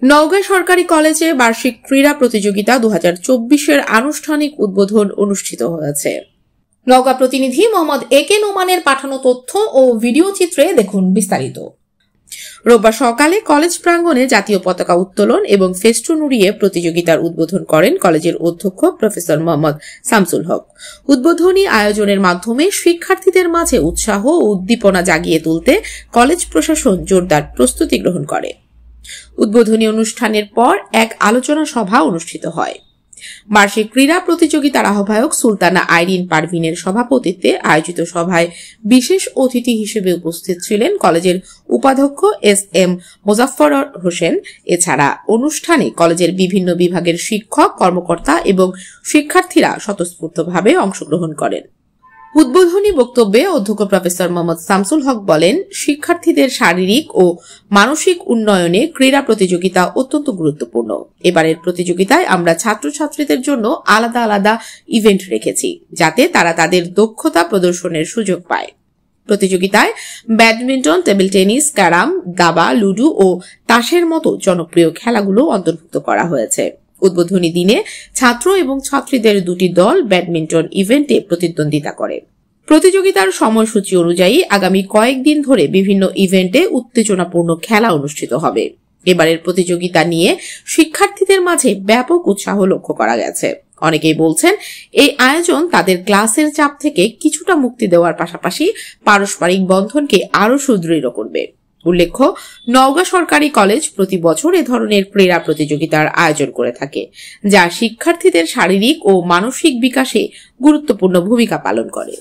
নওগাঁ সরকারি কলেজে বার্ষিক ক্রীড়া প্রতিযোগিতা 2024-এর আনুষ্ঠানিক উদ্বোধন অনুষ্ঠিত হয়েছে। নওগাঁ প্রতিনিধি মোহাম্মদ একে নোমানের পাঠানো তথ্য ও ভিডিও চিত্রে দেখুন বিস্তারিত। রোববার সকালে কলেজ প্রাঙ্গণে জাতীয় পতাকা উত্তোলন এবং ফেস্টুন উড়িয়ে প্রতিযোগিতার উদ্বোধন করেন কলেজের অধ্যক্ষ প্রফেসর মোহাম্মদ শামসুল হক। উদ্বোধনী আয়োজনের মাধ্যমে শিক্ষার্থীদের মাঝে উৎসাহ ও উদ্দীপনা জাগিয়ে তুলতে কলেজ প্রশাসন জোরদার প্রস্তুতি গ্রহণ করে। উদ্বোধনী অনুষ্ঠানের পর এক আলোচনা সভা অনুষ্ঠিত হয়। বার্ষিক ক্রীড়া প্রতিযোগিতার আহ্বায়ক সুলতানা আইরিন পারভিনের সভাপতিত্বে আয়োজিত সভায় বিশেষ অতিথি হিসেবে উপস্থিত ছিলেন কলেজের উপাধ্যক্ষ এস.এম. মোজাফফর হোসেন। এছাড়া অনুষ্ঠানে কলেজের বিভিন্ন বিভাগের শিক্ষক, কর্মকর্তা এবং শিক্ষার্থীরা স্বতঃস্ফূর্তভাবে অংশগ্রহণ করেন। উদ্বোধনী বক্তব্যে অধ্যক্ষ প্রফেসর মোহাম্মদ শামসুল হক বলেন, শিক্ষার্থীদের শারীরিক ও মানসিক উন্নয়নে ক্রীড়া প্রতিযোগিতা অত্যন্ত গুরুত্বপূর্ণ। এবারের প্রতিযোগিতায় আমরা ছাত্রছাত্রীদের জন্য আলাদা আলাদা ইভেন্ট রেখেছি, যাতে তারা তাদের দক্ষতা প্রদর্শনের সুযোগ পায়। প্রতিযোগিতায় ব্যাডমিন্টন, টেবিল টেনিস, ক্যারাম, দাবা, লুডো ও তাসের মতো জনপ্রিয় খেলাগুলো অন্তর্ভুক্ত করা হয়েছে। উদ্বোধনী দিনে ছাত্র এবং ছাত্রীদের দুটি দল ব্যাডমিন্টন ইভেন্টে প্রতিদ্বন্দ্বিতা করে। প্রতিযোগিতার সময়সূচি অনুযায়ী আগামী কয়েকদিন ধরে বিভিন্ন ইভেন্টে উত্তেজনাপূর্ণ খেলা অনুষ্ঠিত হবে। এবারের প্রতিযোগিতা নিয়ে শিক্ষার্থীদের মাঝে ব্যাপক উৎসাহ লক্ষ্য করা গেছে। অনেকেই বলছেন, এই আয়োজন তাদের ক্লাসের চাপ থেকে কিছুটা মুক্তি দেওয়ার পাশাপাশি পারস্পরিক বন্ধনকে আরো সুদৃঢ় করবে। উল্লেখ্য, নওগাঁ সরকারি কলেজ প্রতি বছর এ ধরনের ক্রীড়া প্রতিযোগিতার আয়োজন করে থাকে, যা শিক্ষার্থীদের শারীরিক ও মানসিক বিকাশে গুরুত্বপূর্ণ ভূমিকা পালন করে।